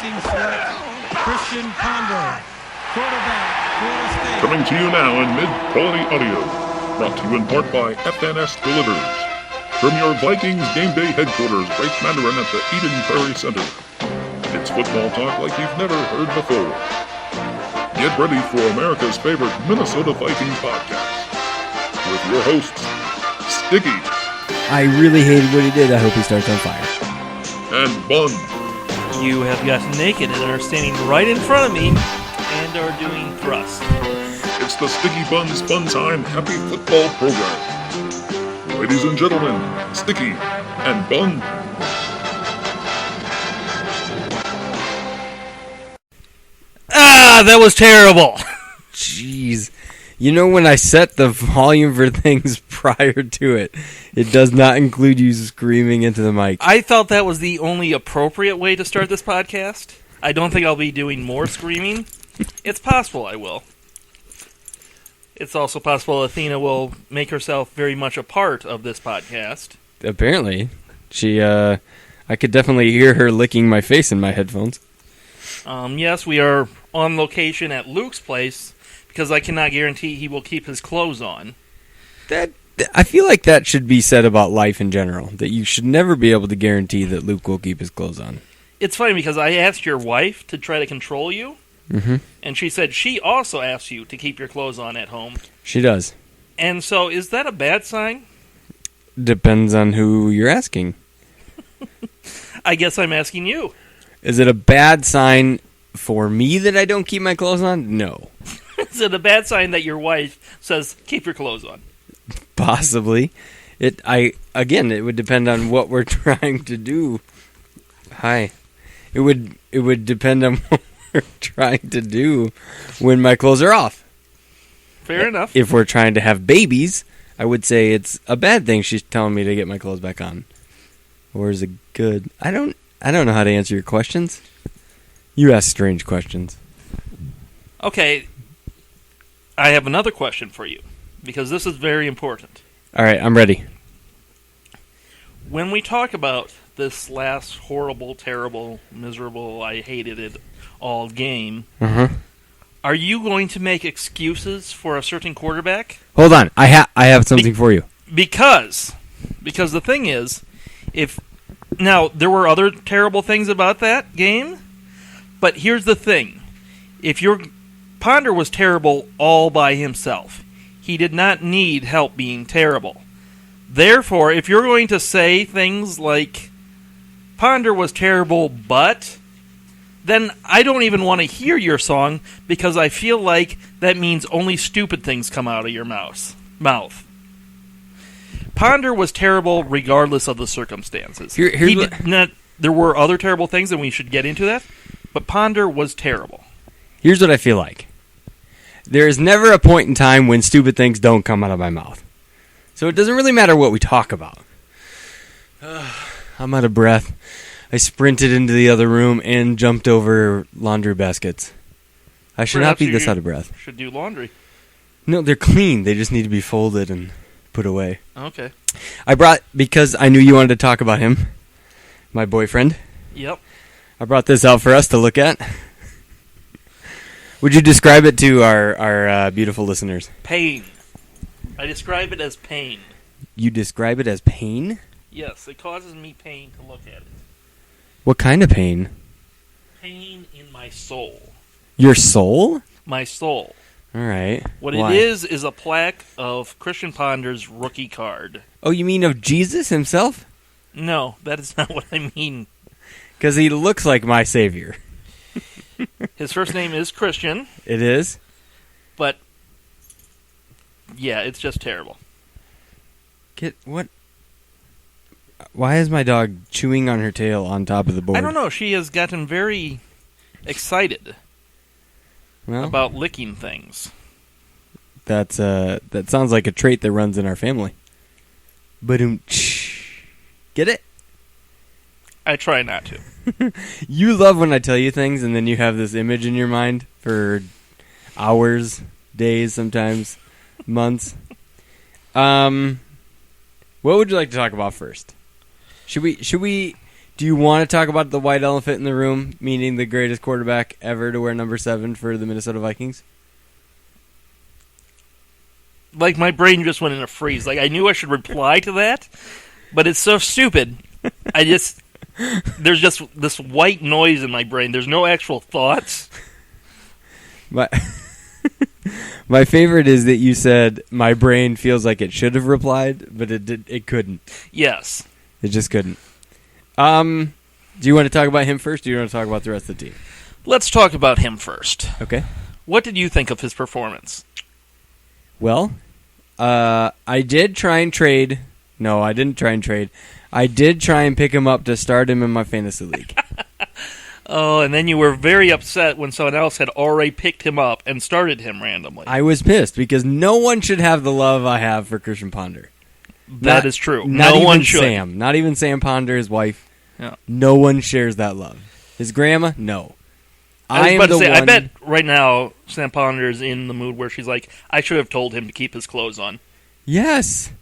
Vikings select Christian Ponder, quarterback, Florida State. Coming to you now in mid-quality audio, brought to you in part by FNS Delivers. From your Vikings game day headquarters, Great Mandarin at the Eden Prairie Center. It's football talk like you've never heard before. Get ready for America's favorite Minnesota Vikings podcast. With your hosts, Sticky. I really hated what he did. I hope he starts on fire. And Bun. You have gotten naked and are standing right in front of me and are doing thrusts. It's the Sticky Buns Fun Time Happy Football Program. Ladies and gentlemen, Sticky and Bun. Ah, that was terrible. Jeez. You know, when I set the volume for things prior to it, it does not include you screaming into the mic. I felt that was the only appropriate way to start this podcast. I don't think I'll be doing more screaming. It's possible I will. It's also possible Athena will make herself very much a part of this podcast. Apparently. I could definitely hear her licking my face in my headphones. Yes, we are on location at Luke's place, because I cannot guarantee he will keep his clothes on. I feel like that should be said about life in general, that you should never be able to guarantee that Luke will keep his clothes on. It's funny because I asked your wife to try to control you, and she said she also asks you to keep your clothes on at home. She does. And so, is that a bad sign? Depends on who you're asking. I guess I'm asking you. Is it a bad sign for me that I don't keep my clothes on? No. Is it a bad sign that your wife says, keep your clothes on? Possibly. It would depend on what we're trying to do. Hi. It would depend on what we're trying to do when my clothes are off. Fair enough. If we're trying to have babies, I would say it's a bad thing she's telling me to get my clothes back on. Or is it good? I don't know how to answer your questions. You ask strange questions. Okay. I have another question for you, because this is very important. All right, I'm ready. When we talk about this last horrible, terrible, miserable, I hated it all game, are you going to make excuses for a certain quarterback? Hold on, I have something for you. Because the thing is, now there were other terrible things about that game, but here's the thing: Ponder was terrible all by himself. He did not need help being terrible. Therefore, if you're going to say things like, Ponder was terrible, but, then I don't even want to hear your song, because I feel like that means only stupid things come out of your mouth. Ponder was terrible regardless of the circumstances. There were other terrible things, and we should get into that, but Ponder was terrible. Here's what I feel like. There is never a point in time when stupid things don't come out of my mouth. So it doesn't really matter what we talk about. I'm out of breath. I sprinted into the other room and jumped over laundry baskets. I should not be this out of breath. Should do laundry. No, they're clean. They just need to be folded and put away. Okay. Because I knew you wanted to talk about him, my boyfriend. Yep. I brought this out for us to look at. Would you describe it to our beautiful listeners? Pain. I describe it as pain. You describe it as pain? Yes, it causes me pain to look at it. What kind of pain? Pain in my soul. Your soul? My soul. All right. What Why? it is a plaque of Christian Ponder's rookie card. Oh, you mean of Jesus himself? No, that is not what I mean. Because he looks like my savior. His first name is Christian. It is? But, yeah, it's just terrible. What? Why is my dog chewing on her tail on top of the board? I don't know. She has gotten very excited about licking things. That sounds like a trait that runs in our family. Get it? I try not to. You love when I tell you things and then you have this image in your mind for hours, days, sometimes months. What would you like to talk about first? Should we Do you want to talk about the white elephant in the room, meaning the greatest quarterback ever to wear number 7 for the Minnesota Vikings? Like, my brain just went in a freeze. Like, I knew I should reply to that, but it's so stupid. There's just this white noise in my brain. There's no actual thoughts. My favorite is that you said, my brain feels like it should have replied, but it couldn't. Yes. It just couldn't. Do you want to talk about him first, or do you want to talk about the rest of the team? Let's talk about him first. Okay. What did you think of his performance? Well, I did try and trade. No, I didn't try and trade. I did try and pick him up to start him in my fantasy league. Oh, and then you were very upset when someone else had already picked him up and started him randomly. I was pissed because no one should have the love I have for Christian Ponder. That is true. Not no even one should. Sam. Not even Sam Ponder, his wife. Yeah. No one shares that love. His grandma, no. I bet right now Sam Ponder is in the mood where she's like, I should have told him to keep his clothes on. Yes.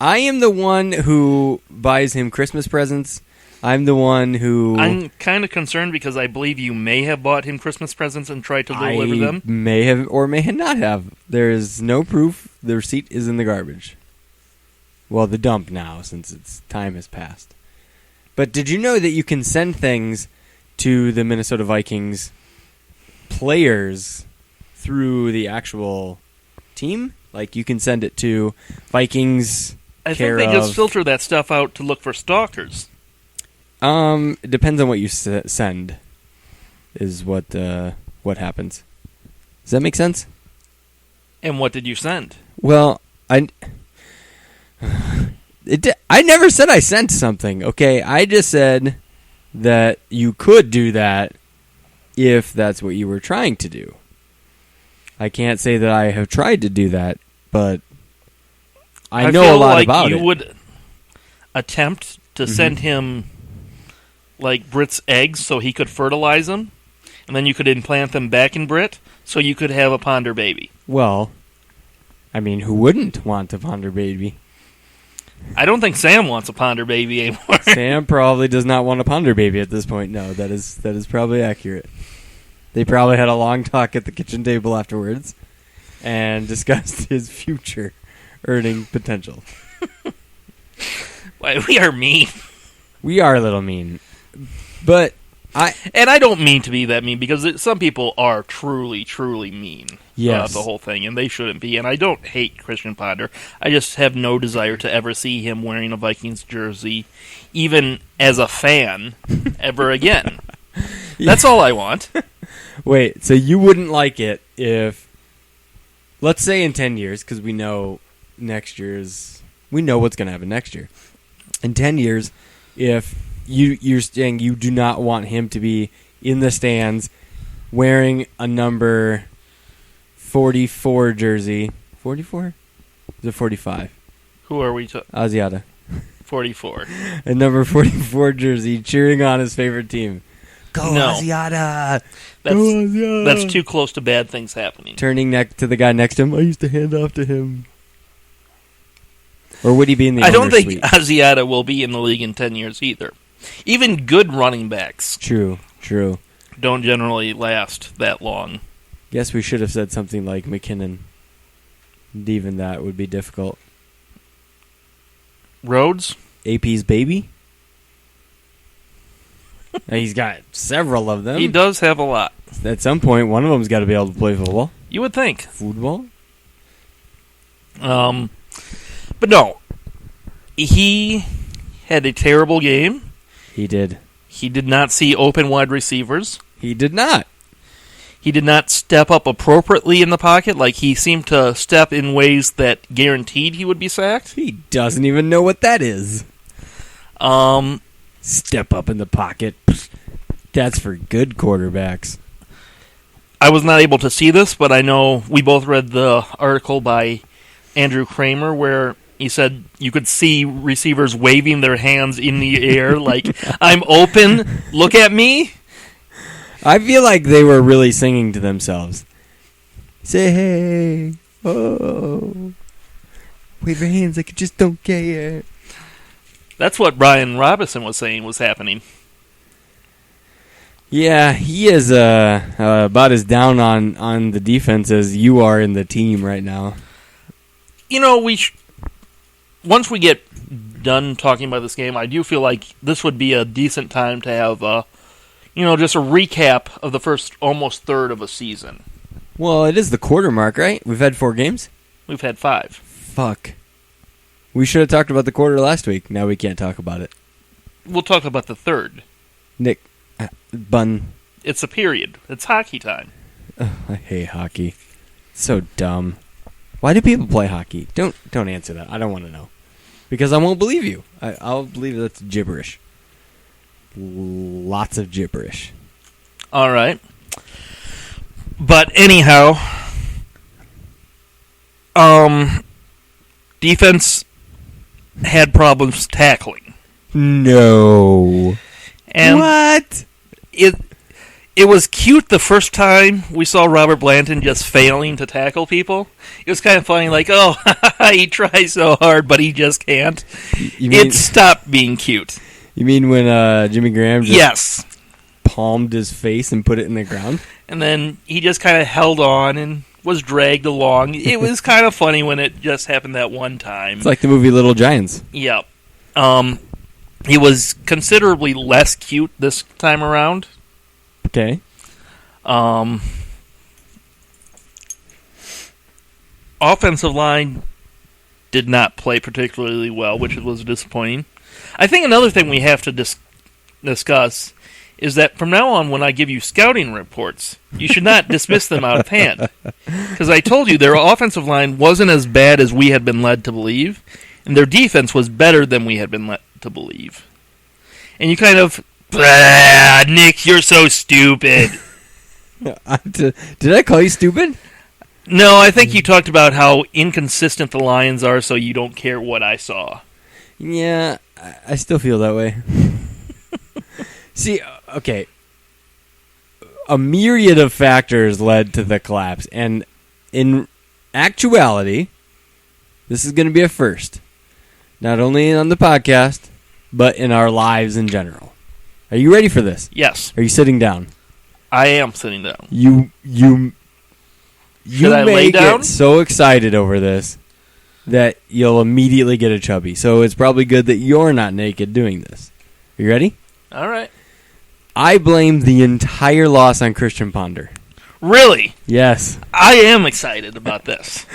I am the one who buys him Christmas presents. I'm the one who... I'm kind of concerned because I believe you may have bought him Christmas presents and tried to deliver them. May have or may not have. There is no proof. The receipt is in the garbage. Well, the dump now, since its time has passed. But did you know that you can send things to the Minnesota Vikings players through the actual team? Like, you can send it to Vikings... I think they just filter that stuff out to look for stalkers. It depends on what you send, is what happens. Does that make sense? And what did you send? Well, I never said I sent something, okay? I just said that you could do that if that's what you were trying to do. I can't say that I have tried to do that, but I know a lot about it. You would attempt to send him like Brit's eggs so he could fertilize them, and then you could implant them back in Brit so you could have a Ponder baby. Well, I mean, who wouldn't want a Ponder baby? I don't think Sam wants a Ponder baby anymore. Sam probably does not want a Ponder baby at this point. No, that is probably accurate. They probably had a long talk at the kitchen table afterwards and discussed his future earning potential. Why, we are mean. We are a little mean. But I don't mean to be that mean because some people are truly, truly mean about the whole thing, and they shouldn't be. And I don't hate Christian Ponder. I just have no desire to ever see him wearing a Vikings jersey, even as a fan, ever again. That's all I want. Wait, so you wouldn't like it if, let's say in 10 years, because we know we know what's going to happen next year. In 10 years, if you're saying you do not want him to be in the stands wearing a number 44 jersey. 44? Is it 45? Who are we talking? Asiata. 44. A number 44 jersey cheering on his favorite team. Go Asiata! Go Asiata! That's too close to bad things happening. Turning to the guy next to him. I used to hand off to him. Or would he be in the I don't think suite? Asiata will be in the league in 10 years either. Even good running backs True. don't generally last that long. Guess we should have said something like McKinnon. And even that would be difficult. Rhodes? AP's baby? He's got several of them. He does have a lot. At some point, one of them's got to be able to play football. You would think. Football? But no. He had a terrible game. He did. He did not see open wide receivers. He did not. He did not step up appropriately in the pocket. Like, he seemed to step in ways that guaranteed he would be sacked. He doesn't even know what that is. Step up in the pocket. That's for good quarterbacks. I was not able to see this, but I know we both read the article by Andrew Kramer where he said you could see receivers waving their hands in the air like, I'm open, look at me. I feel like they were really singing to themselves. Say hey, oh, wave your hands like you just don't care. That's what Brian Robinson was saying was happening. Yeah, he is about as down on the defense as you are in the team right now. You know, once we get done talking about this game, I do feel like this would be a decent time to have, just a recap of the first almost third of a season. Well, it is the quarter mark, right? We've had 4 games? We've had 5. Fuck. We should have talked about the quarter last week. Now we can't talk about it. We'll talk about the third. Nick, Bun. It's a period. It's hockey time. Ugh, I hate hockey. It's so dumb. Why do people play hockey? Don't answer that. I don't want to know. Because I won't believe you. I'll believe that's gibberish. Lots of gibberish. All right. But anyhow, defense had problems tackling. No. And what? It was cute the first time we saw Robert Blanton just failing to tackle people. It was kind of funny, like, oh, he tries so hard, but he just can't. It stopped being cute. You mean when Jimmy Graham just palmed his face and put it in the ground? And then he just kind of held on and was dragged along. It was kind of funny when it just happened that one time. It's like the movie Little Giants. Yep. It was considerably less cute this time around. Okay. Offensive line did not play particularly well, which was disappointing. I think another thing we have to discuss is that from now on, when I give you scouting reports, you should not dismiss them out of hand. Because I told you their offensive line wasn't as bad as we had been led to believe, and their defense was better than we had been led to believe. And you kind of, Nick, you're so stupid. Did I call you stupid? No, I think you talked about how inconsistent the Lions are, so you don't care what I saw. Yeah, I still feel that way. See, okay. A myriad of factors led to the collapse, and in actuality, this is going to be a first. Not only on the podcast, but in our lives in general. Are you ready for this? Yes. Are you sitting down? I am sitting down. You I may lay down? get so excited over this that you'll immediately get a chubby. So it's probably good that you're not naked doing this. Are you ready? All right. I blame the entire loss on Christian Ponder. Really? Yes. I am excited about this.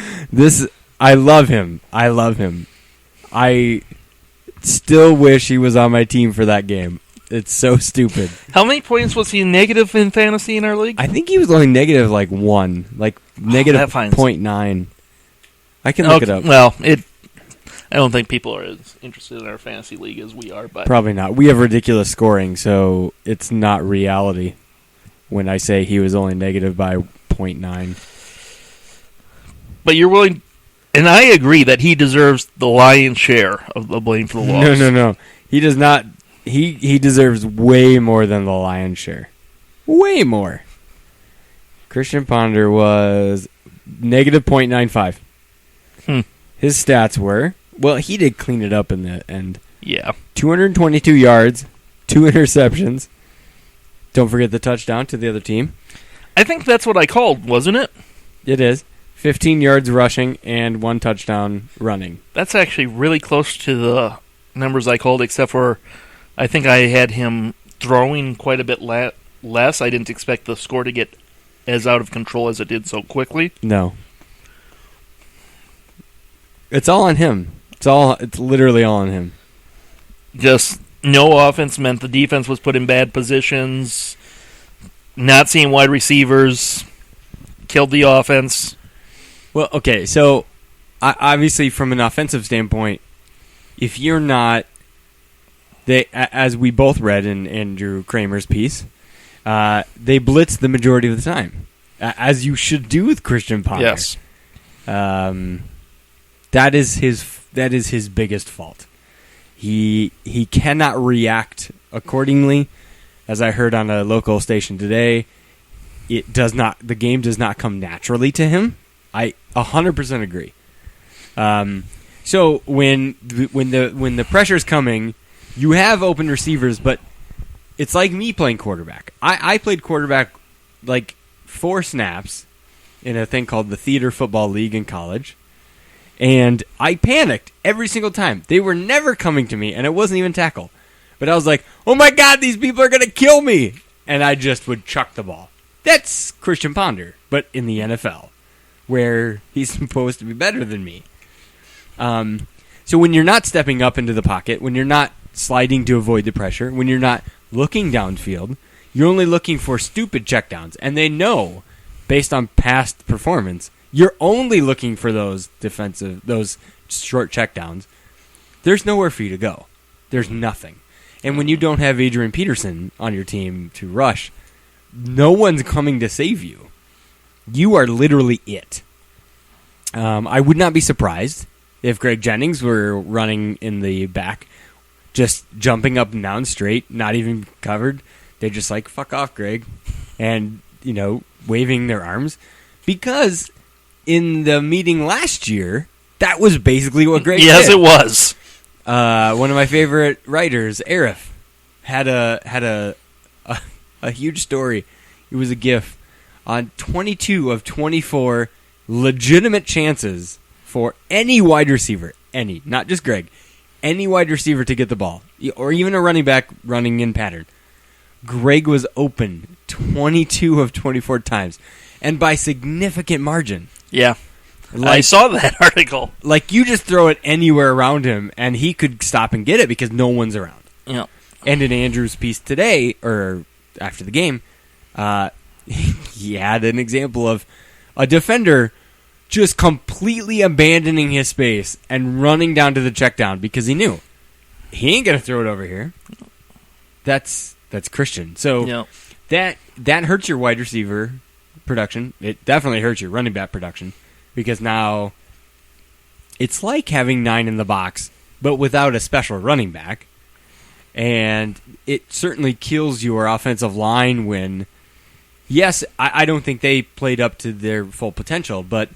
I love him. I still wish he was on my team for that game. It's so stupid. How many points was he negative in fantasy in our league? I think he was only negative like 1, like negative that finds- 0.9. I can look it up. Well, I don't think people are as interested in our fantasy league as we are, but Probably not. We have ridiculous scoring, so it's not reality when I say he was only negative by 0.9. But you're willing, and I agree that he deserves the lion's share of the blame for the loss. No. He does not. He deserves way more than the lion's share. Way more. Christian Ponder was negative 0.95. His stats were, well, he did clean it up in the end. Yeah. 222 yards, 2 interceptions. Don't forget the touchdown to the other team. I think that's what I called, wasn't it? It is. 15 yards rushing and 1 touchdown running. That's actually really close to the numbers I called, except for I think I had him throwing quite a bit less. I didn't expect the score to get as out of control as it did so quickly. No. It's all on him. It's literally all on him. Just no offense meant the defense was put in bad positions. Not seeing wide receivers killed the offense. Well, okay, so obviously from an offensive standpoint, if you're not, as we both read in Andrew Kramer's piece, they blitz the majority of the time, as you should do with Christian Ponder. Yes. That is his biggest fault. He cannot react accordingly. As I heard on a local station today, the game does not come naturally to him. I 100% agree. So when the pressure's coming, you have open receivers, but it's like me playing quarterback. I played quarterback like 4 snaps in a thing called the Theater Football League in college, and I panicked every single time. They were never coming to me, and it wasn't even tackle. But I was like, oh my God, these people are going to kill me! And I just would chuck the ball. That's Christian Ponder, but in the NFL, where he's supposed to be better than me. So when you're not stepping up into the pocket, when you're not sliding to avoid the pressure, when you're not looking downfield, you're only looking for stupid checkdowns. And they know, based on past performance, you're only looking for those short checkdowns. There's nowhere for you to go. There's nothing. And when you don't have Adrian Peterson on your team to rush, no one's coming to save you. You are literally it. I would not be surprised if Greg Jennings were running in the back, just jumping up and down straight, not even covered. They're just like, fuck off, Greg. And, waving their arms. Because in the meeting last year, that was basically what Greg did. Yes, it was. One of my favorite writers, Arif, had a huge story. It was a GIF on 22 of 24 legitimate chances for any wide receiver, not just Greg, any wide receiver to get the ball, or even a running back running in pattern. Greg was open 22 of 24 times, and by significant margin. Yeah. I saw that article. Like, you just throw it anywhere around him, and he could stop and get it because no one's around. Yeah. And in Andrew's piece today, or after the game, he had an example of a defender just completely abandoning his space and running down to the check down because he knew he ain't going to throw it over here. That's Christian. So that hurts your wide receiver production. It definitely hurts your running back production because now it's like having 9 in the box but without a special running back. And it certainly kills your offensive line when, yes, I don't think they played up to their full potential, but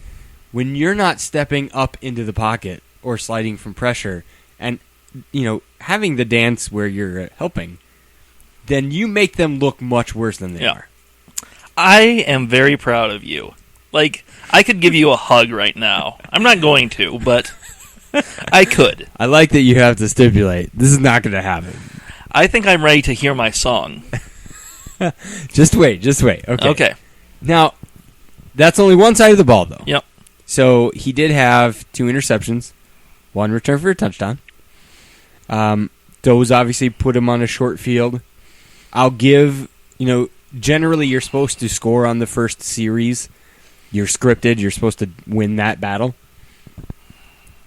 when you're not stepping up into the pocket or sliding from pressure and, having the dance where you're helping, then you make them look much worse than they are. I am very proud of you. Like, I could give you a hug right now. I'm not going to, but I could. I like that you have to stipulate. This is not going to happen. I think I'm ready to hear my song. Just wait. Okay. Now, that's only one side of the ball, though. Yep. So he did have 2 interceptions, 1 return for a touchdown. Those obviously put him on a short field. I'll give, generally you're supposed to score on the first series. You're scripted. You're supposed to win that battle.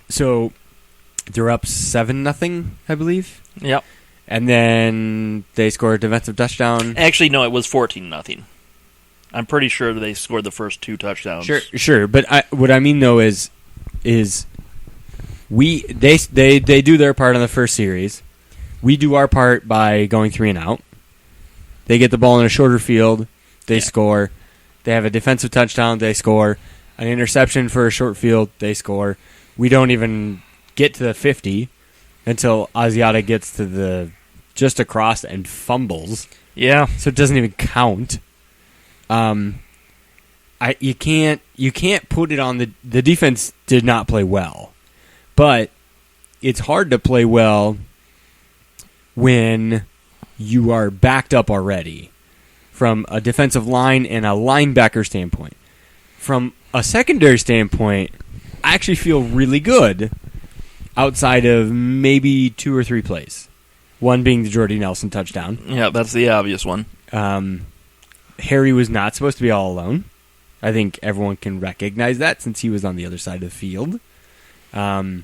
So they're up 7-0, I believe. Yep. And then they score a defensive touchdown. Actually, no, it was 14-0. I'm pretty sure they scored the first 2 touchdowns. Sure. But what I mean though is they do their part on the first series. We do our part by going 3 and out. They get the ball in a shorter field. They score. They have a defensive touchdown. They score. An interception for a short field. They score. We don't even get to the 50 until Asiata gets to the just across and fumbles. Yeah. So it doesn't even count. You can't put it on the defense did not play well, but it's hard to play well when you are backed up already from a defensive line and a linebacker standpoint. From a secondary standpoint, I actually feel really good outside of maybe 2 or 3 plays. One being the Jordy Nelson touchdown. Yeah, that's the obvious one. Harry was not supposed to be all alone. I think everyone can recognize that since he was on the other side of the field. But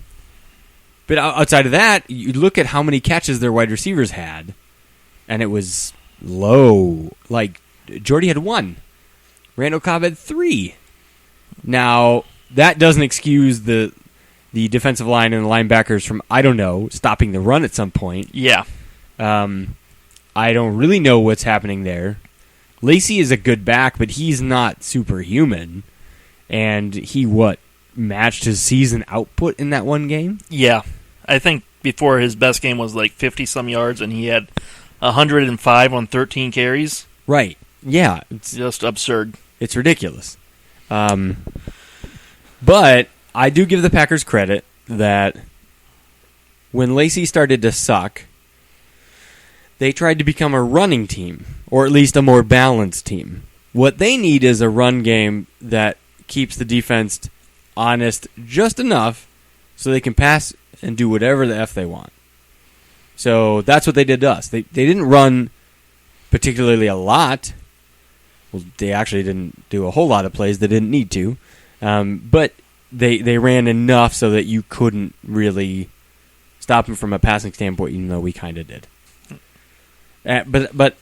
outside of that, you look at how many catches their wide receivers had, and it was low. Like, Jordy had 1. Randall Cobb had 3. Now, that doesn't excuse the defensive line and the linebackers from, I don't know, stopping the run at some point. Yeah. I don't really know what's happening there. Lacey is a good back, but he's not superhuman. And he, matched his season output in that one game. Yeah. I think before his best game was like 50-some yards, and he had 105 on 13 carries. Right. Yeah. It's just absurd. It's ridiculous. But I do give the Packers credit that when Lacey started to suck, they tried to become a running team, or at least a more balanced team. What they need is a run game that keeps the defense honest just enough so they can pass and do whatever the F they want. So that's what they did to us. They didn't run particularly a lot. Well, they actually didn't do a whole lot of plays they didn't need to. But they ran enough so that you couldn't really stop them from a passing standpoint, even though we kind of did. But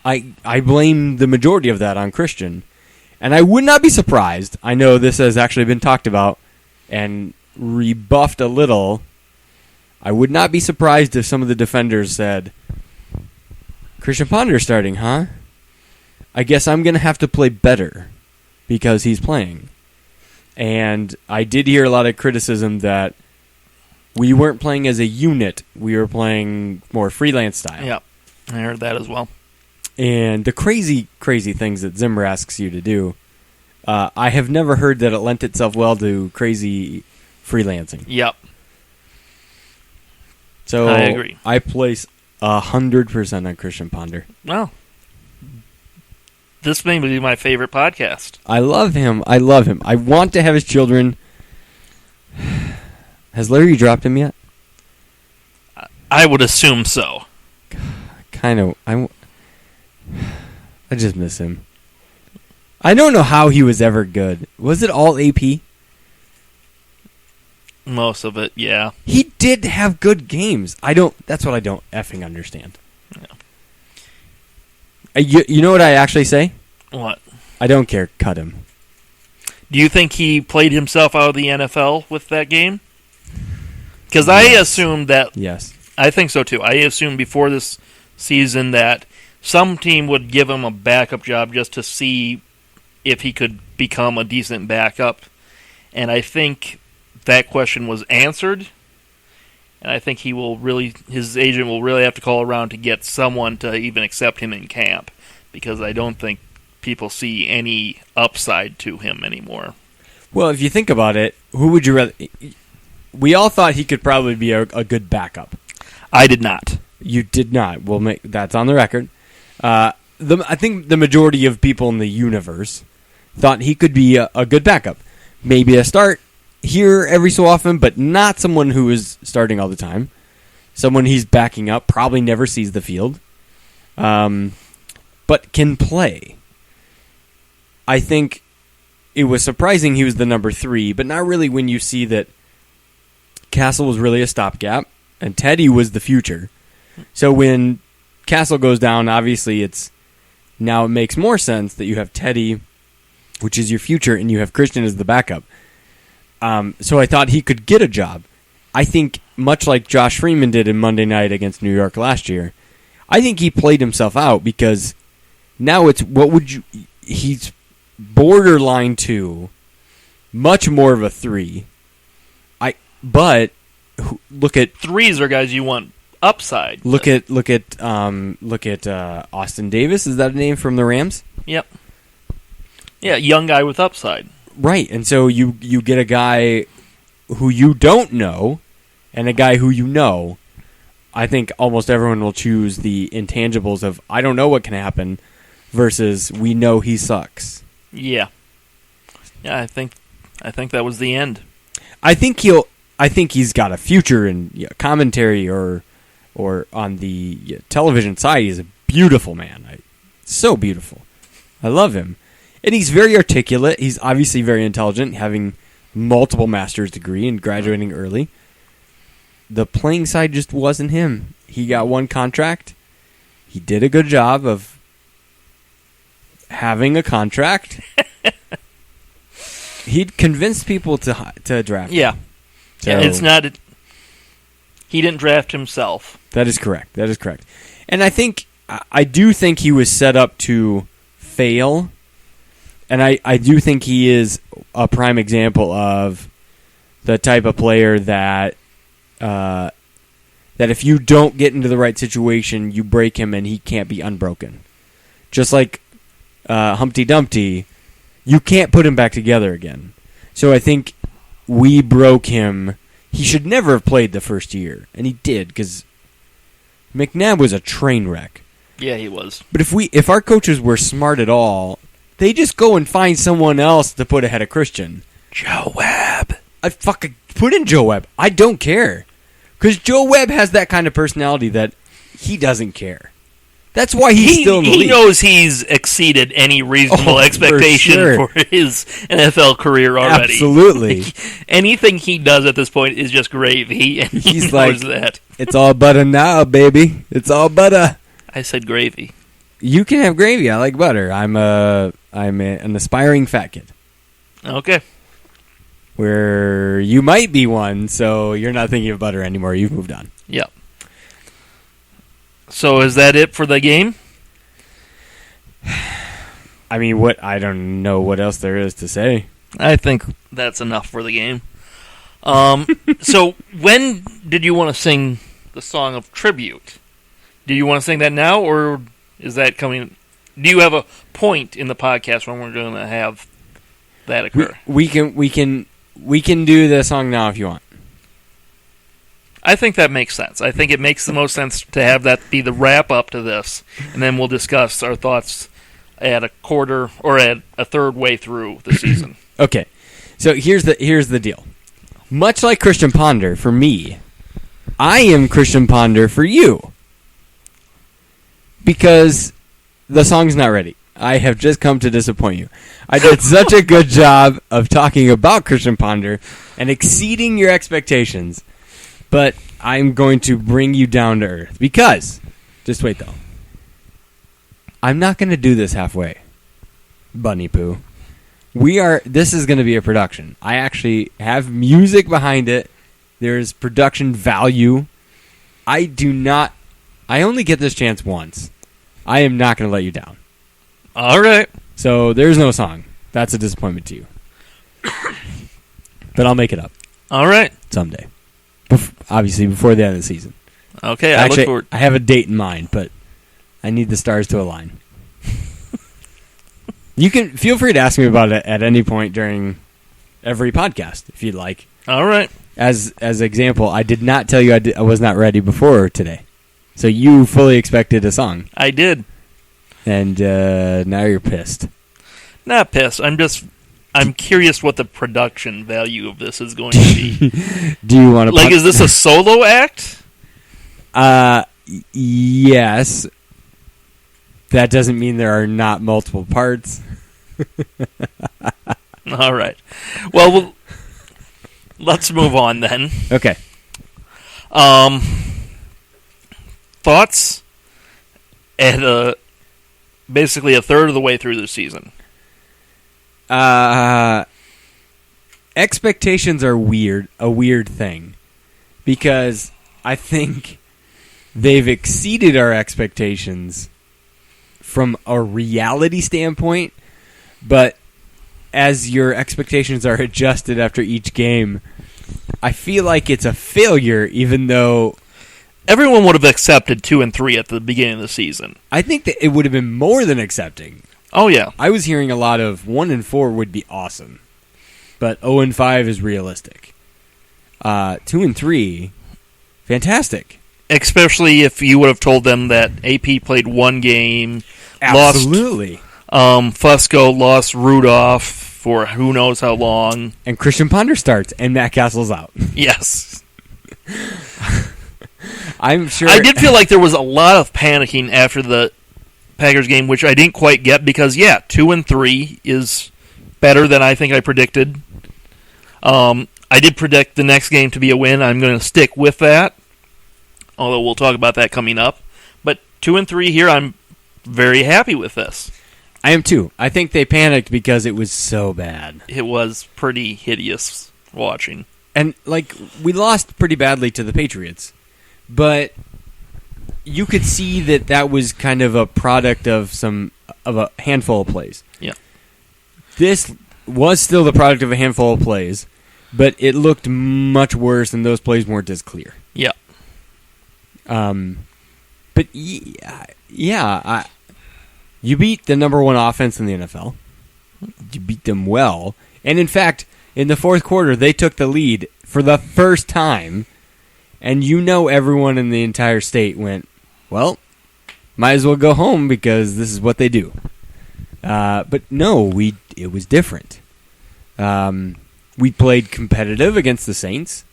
I blame the majority of that on Christian. And I would not be surprised. I know this has actually been talked about and rebuffed a little. I would not be surprised if some of the defenders said, Christian Ponder starting, huh? I guess I'm going to have to play better because he's playing. And I did hear a lot of criticism that we weren't playing as a unit. We were playing more freelance style. Yep, I heard that as well. And the crazy, crazy things that Zimmer asks you to do, I have never heard that it lent itself well to crazy freelancing. Yep. So I agree. I place 100% on Christian Ponder. Well, this may be my favorite podcast. I love him. I want to have his children. Has Larry dropped him yet? I would assume so. Kind of. I just miss him. I don't know how he was ever good. Was it all AP? Most of it, yeah. He did have good games. That's what I don't effing understand. Yeah. You know what I actually say? What? I don't care. Cut him. Do you think he played himself out of the NFL with that game? Because I assumed that... Yes. I think so, too. I assumed before this season that some team would give him a backup job just to see if he could become a decent backup. And I think that question was answered. And I think his agent will really have to call around to get someone to even accept him in camp. Because I don't think people see any upside to him anymore. Well, if you think about it, who would you rather... We all thought he could probably be a good backup. I did not. You did not. That's on the record. I think the majority of people in the universe thought he could be a good backup. Maybe a start here every so often, but not someone who is starting all the time. Someone he's backing up, probably never sees the field, but can play. I think it was surprising he was the number 3, but not really when you see that Castle was really a stopgap, and Teddy was the future. So when Castle goes down, obviously it makes more sense that you have Teddy, which is your future, and you have Christian as the backup. So I thought he could get a job. I think, much like Josh Freeman did in Monday night against New York last year, I think he played himself out because now he's borderline 2, much more of a 3. But look at 3s are guys you want upside. Look at Austin Davis. Is that a name from the Rams? Yep. Yeah, young guy with upside. Right, and so you get a guy who you don't know and a guy who you know. I think almost everyone will choose the intangibles of I don't know what can happen versus we know he sucks. Yeah. Yeah, I think that was the end. I think he's got a future in commentary or on the television side. He's a beautiful man. So beautiful. I love him. And he's very articulate. He's obviously very intelligent, having multiple master's degree and graduating early. The playing side just wasn't him. He got one contract. He did a good job of having a contract. He'd convinced people to draft him. Yeah. So, yeah, it's not... He didn't draft himself. That is correct. And I do think he was set up to fail. And I do think he is a prime example of the type of player that that if you don't get into the right situation, you break him and he can't be unbroken. Just like Humpty Dumpty, you can't put him back together again. So I think we broke him. He should never have played the first year, and he did because McNabb was a train wreck. Yeah, he was. But if our coaches were smart at all, they just go and find someone else to put ahead of Christian. Joe Webb. I fucking put in Joe Webb. I don't care. Because Joe Webb has that kind of personality that he doesn't care. That's why he's still in the league. He knows he's exceeded any reasonable expectation for his NFL career already. Absolutely. Anything he does at this point is just gravy, and he's knows like, that. It's all butter now, baby. It's all butter. I said gravy. You can have gravy. I like butter. I'm an aspiring fat kid. Okay. Where you might be one, so you're not thinking of butter anymore. You've moved on. Yep. So is that it for the game? I mean, I don't know what else there is to say. I think that's enough for the game. So when did you want to sing the song of tribute? Do you want to sing that now, or is that coming? Do you have a point in the podcast when we're going to have that occur? We can do the song now if you want. I think that makes sense. I think it makes the most sense to have that be the wrap-up to this, and then we'll discuss our thoughts at a quarter or at a third way through the season. Okay, so here's the deal. Much like Christian Ponder for me, I am Christian Ponder for you. Because the song's not ready. I have just come to disappoint you. I did such a good job of talking about Christian Ponder and exceeding your expectations. But I'm going to bring you down to earth because, just wait though, I'm not going to do this halfway, Bunny Poo. This is going to be a production. I actually have music behind it. There's production value. I only get this chance once. I am not going to let you down. All right. So there's no song. That's a disappointment to you. But I'll make it up. All right. Someday. Obviously, before the end of the season. Okay, Actually, I look forward. I have a date in mind, but I need the stars to align. You can feel free to ask me about it at any point during every podcast, if you'd like. All right. As example, I did not tell you I was not ready before today. So you fully expected a song. I did. And now you're pissed. Not pissed. I'm curious what the production value of this is going to be. Do you want to... is this a solo act? Yes. That doesn't mean there are not multiple parts. All right. Well, let's move on then. Okay. Thoughts at basically a third of the way through the season. Expectations are a weird thing, because I think they've exceeded our expectations from a reality standpoint, but as your expectations are adjusted after each game, I feel like it's a failure, even though everyone would have accepted 2 and 3 at the beginning of the season. I think that it would have been more than accepting. Oh, yeah. I was hearing a lot of 1 and 4 would be awesome, but 0 and 5 is realistic. 2 and 3, fantastic. Especially if you would have told them that AP played one game, absolutely. Fusco lost Rudolph for who knows how long, and Christian Ponder starts, and Matt Castle's out. Yes. I'm sure. I did feel like there was a lot of panicking after the Packers game, which I didn't quite get because, 2 and 3 is better than I think I predicted. I did predict the next game to be a win. I'm going to stick with that, although we'll talk about that coming up. But 2 and 3 here, I'm very happy with this. I am too. I think they panicked because it was so bad. It was pretty hideous watching. And, we lost pretty badly to the Patriots. But you could see that was kind of a product of a handful of plays. Yeah. This was still the product of a handful of plays, but it looked much worse, and those plays weren't as clear. Yeah. But you beat the number one offense in the NFL. You beat them well, and in fact, in the fourth quarter, they took the lead for the first time, and everyone in the entire state went, well, might as well go home because this is what they do. But no, it was different. We played competitive against the Saints.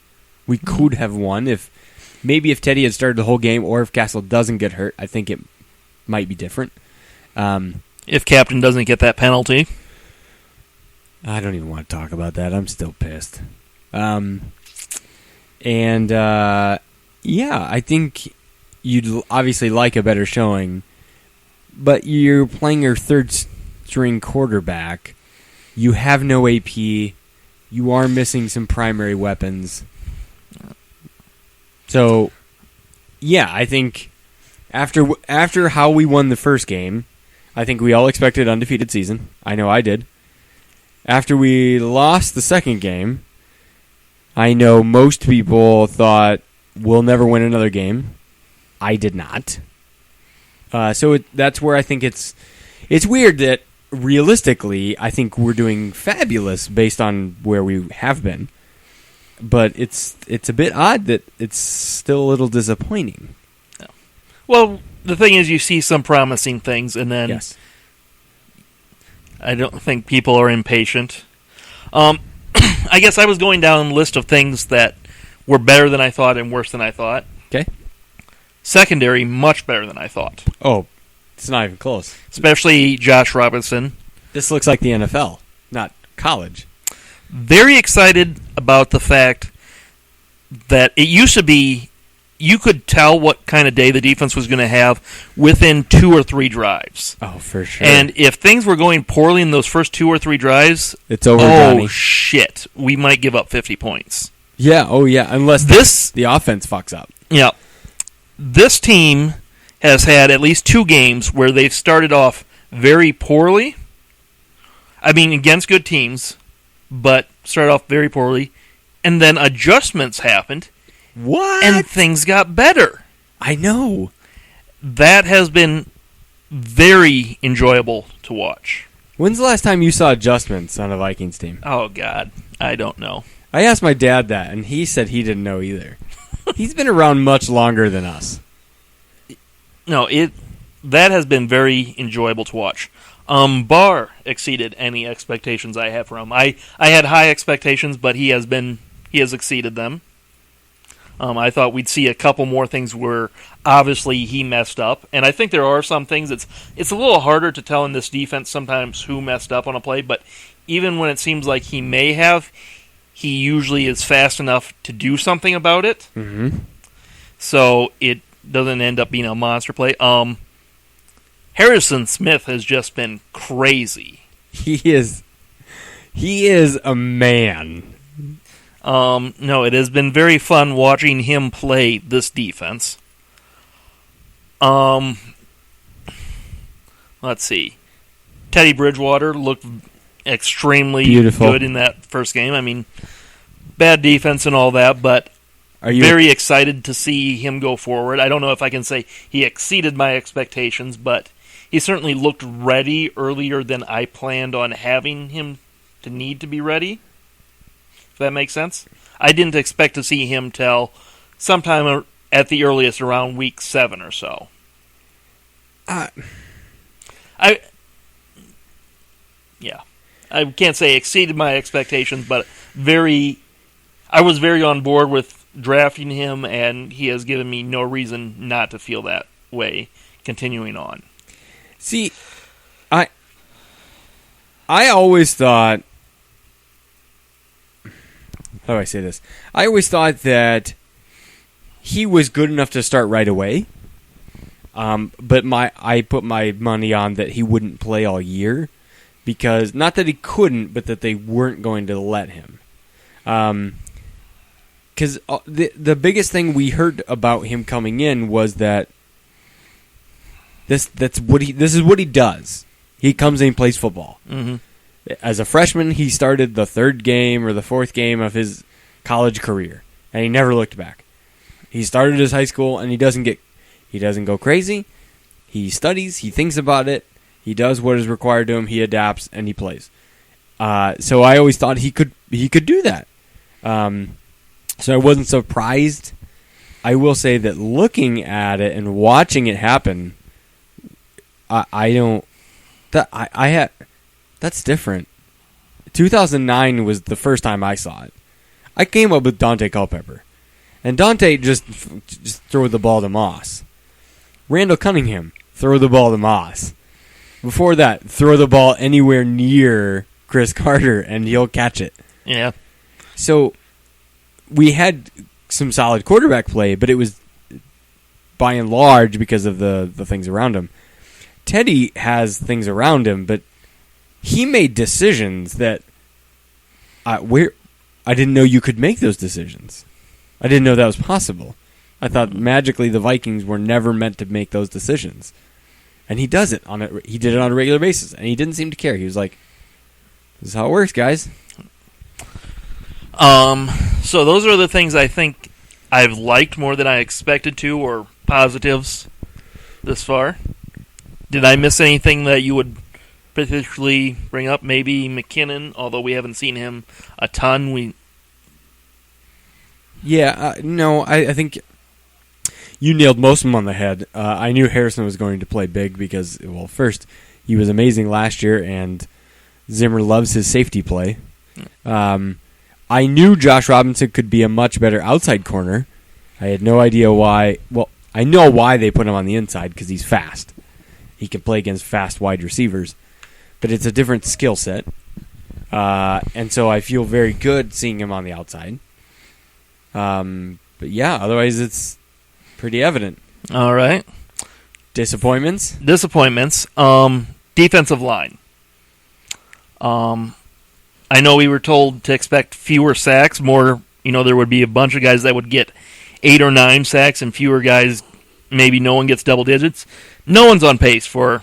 We could have won if Teddy had started the whole game, or if Castle doesn't get hurt. I think it might be different. If Captain doesn't get that penalty. I don't even want to talk about that. I'm still pissed. I think you'd obviously like a better showing, but you're playing your third-string quarterback. You have no AP. You are missing some primary weapons. So, yeah, I think after how we won the first game, I think we all expected undefeated season. I know I did. After we lost the second game, I know most people thought we'll never win another game. I did not. That's where I think it's weird that realistically, I think we're doing fabulous based on where we have been. But it's a bit odd that it's still a little disappointing. Well, the thing is, you see some promising things, and then yes. I don't think people are impatient. I guess I was going down a list of things that were better than I thought and worse than I thought. Okay. Secondary, much better than I thought. Oh, it's not even close. Especially Josh Robinson. This looks like the NFL, not college. Very excited about the fact that it used to be you could tell what kind of day the defense was going to have within 2 or 3 drives. Oh, for sure. And if things were going poorly in those first 2 or 3 drives, it's over, oh, Johnny. Shit. We might give up 50 points. Yeah, unless the offense fucks up. Yeah. This team has had at least 2 games where they've started off very poorly. I mean, against good teams, but started off very poorly. And then adjustments happened. What? And things got better. I know. That has been very enjoyable to watch. When's the last time you saw adjustments on a Vikings team? Oh, God. I don't know. I asked my dad that, and he said he didn't know either. He's been around much longer than us. No, that has been very enjoyable to watch. Barr exceeded any expectations I had for him. I had high expectations, but he has exceeded them. I thought we'd see a couple more things where obviously he messed up, and I think there are some things it's a little harder to tell in this defense sometimes who messed up on a play, but even when it seems like he may have, he usually is fast enough to do something about it. Mm-hmm. So it doesn't end up being a monster play. Harrison Smith has just been crazy. He is a man. No, it has been very fun watching him play this defense. Let's see. Teddy Bridgewater looked extremely beautiful. Good in that first game. I mean, bad defense and all that, but very excited to see him go forward. I don't know if I can say he exceeded my expectations, but he certainly looked ready earlier than I planned on having him to need to be ready. If that makes sense. I didn't expect to see him till sometime at the earliest around week 7 or so. I can't say exceeded my expectations, but I was very on board with drafting him, and he has given me no reason not to feel that way continuing on. See, I always thought, how do I say this? I always thought that he was good enough to start right away. But I put my money on that he wouldn't play all year, because not that he couldn't, but that they weren't going to let him. Because the biggest thing we heard about him coming in was that this is what he does. He comes in and plays football. Mm-hmm. As a freshman, he started the 3rd game or the 4th game of his college career, and he never looked back. He started his high school, and he doesn't go crazy. He studies, he thinks about it, he does what is required of him, he adapts, and he plays. So I always thought he could do that. So I wasn't surprised. I will say that looking at it and watching it happen, that's different. 2009 was the first time I saw it. I came up with Dante Culpepper. And Dante just throw the ball to Moss. Randall Cunningham, throw the ball to Moss. Before that, throw the ball anywhere near Chris Carter and he'll catch it. Yeah. So we had some solid quarterback play, but it was by and large because of the things around him. Teddy has things around him, but he made decisions that I didn't know you could make those decisions. I didn't know that was possible. I thought magically the Vikings were never meant to make those decisions. And he does it he did it on a regular basis, and he didn't seem to care. He was like, "This is how it works, guys." So those are the things I think I've liked more than I expected to, or positives this far. Did I miss anything that you would particularly bring up? Maybe McKinnon, although we haven't seen him a ton. No, I think you nailed most of them on the head. I knew Harrison was going to play big because, well, first, he was amazing last year, and Zimmer loves his safety play. I knew Josh Robinson could be a much better outside corner. I had no idea why. Well, I know why they put him on the inside, because he's fast. He can play against fast wide receivers. But it's a different skill set. And so I feel very good seeing him on the outside. But yeah, otherwise it's pretty evident. All right. Disappointments? Defensive line. I know we were told to expect fewer sacks, more, there would be a bunch of guys that would get 8 or 9 sacks and fewer guys, maybe no one gets double digits. No one's on pace for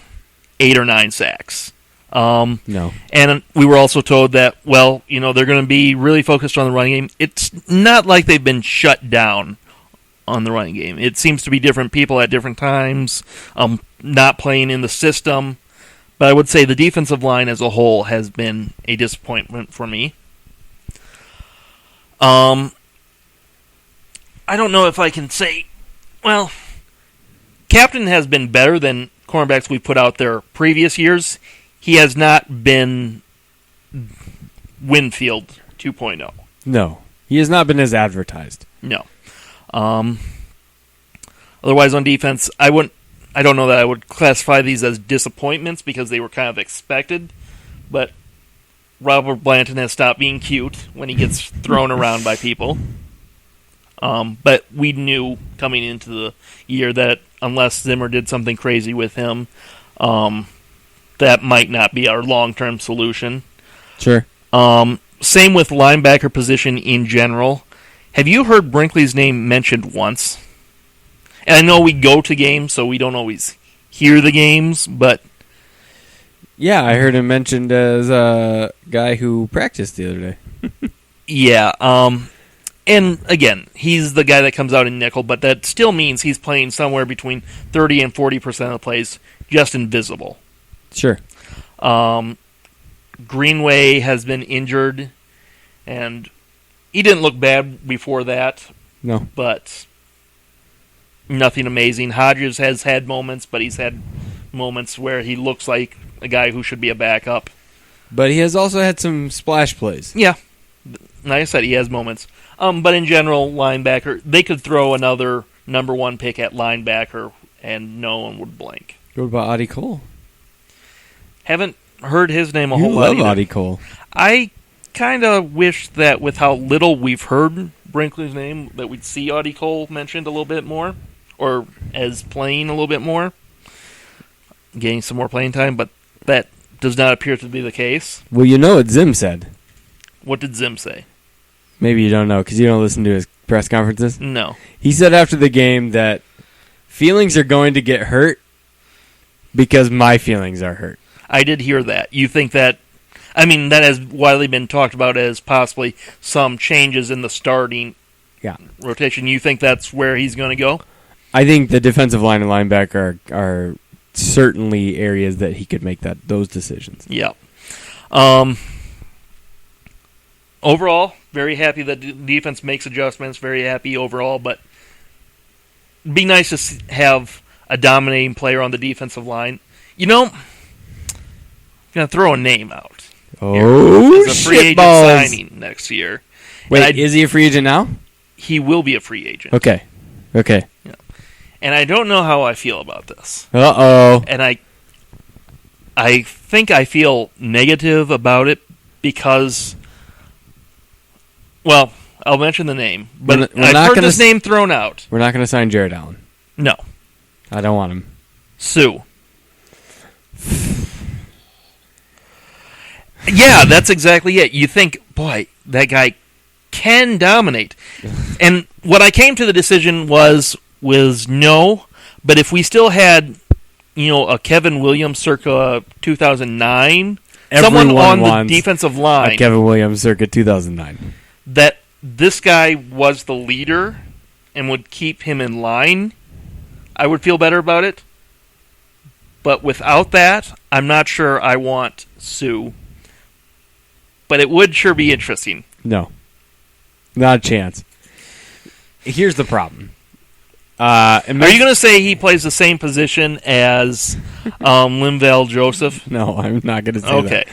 8 or 9 sacks. No. And we were also told that, they're going to be really focused on the running game. It's not like they've been shut down on the running game. It seems to be different people at different times, not playing in the system. But I would say the defensive line as a whole has been a disappointment for me. I don't know if I can say, Captain has been better than cornerbacks we put out there previous years. He has not been Winfield 2.0. No. He has not been as advertised. No. Otherwise, on defense, I don't know that I would classify these as disappointments because they were kind of expected, but Robert Blanton has stopped being cute when he gets thrown around by people. But we knew coming into the year that unless Zimmer did something crazy with him, that might not be our long-term solution. Sure. Same with linebacker position in general. Have you heard Brinkley's name mentioned once? And I know we go to games, so we don't always hear the games, but... Yeah, I heard him mentioned as a guy who practiced the other day. Yeah, and again, he's the guy that comes out in nickel, but that still means he's playing somewhere between 30 and 40% of the plays just invisible. Sure. Greenway has been injured, and he didn't look bad before that. No. But nothing amazing. Hodges has had moments, but he's had moments where he looks like a guy who should be a backup. But he has also had some splash plays. Yeah. Like I said, he has moments. But in general, linebacker, they could throw another number 1 pick at linebacker, and no one would blink. What about Audie Cole? Haven't heard his name a whole lot. You love Audie Cole. I kind of wish that with how little we've heard Brinkley's name, that we'd see Audie Cole mentioned a little bit more, or as playing a little bit more, getting some more playing time, but that does not appear to be the case. Well, you know what Zim said. What did Zim say? Maybe you don't know because you don't listen to his press conferences. No. He said after the game that feelings are going to get hurt because my feelings are hurt. I did hear that. You think that... I mean, that has widely been talked about as possibly some changes in the starting rotation. You think that's where he's going to go? I think the defensive line and linebacker are certainly areas that he could make those decisions. Yeah. Overall, very happy that the defense makes adjustments. Very happy overall, but it'd be nice to have a dominating player on the defensive line. You know, I'm going to throw a name out. Oh, as a free agent shitballs. signing next year. Wait, is he a free agent now? He will be a free agent. Okay. Yeah. And I don't know how I feel about this. Uh-oh. And I think I feel negative about it because, well, I'll mention the name, but We're I've not heard gonna this name thrown out. We're not going to sign Jared Allen. No. I don't want him. Sue. Yeah, that's exactly it. You think, boy, that guy can dominate. And what I came to the decision was no, but if we still had, a Kevin Williams circa 2009, someone on the defensive line, a Kevin Williams circa 2009, that this guy was the leader and would keep him in line, I would feel better about it. But without that, I'm not sure I want Sue. But it would sure be interesting. No. Not a chance. Here's the problem. Are you going to say he plays the same position as Linval Joseph? No, I'm not going to say that.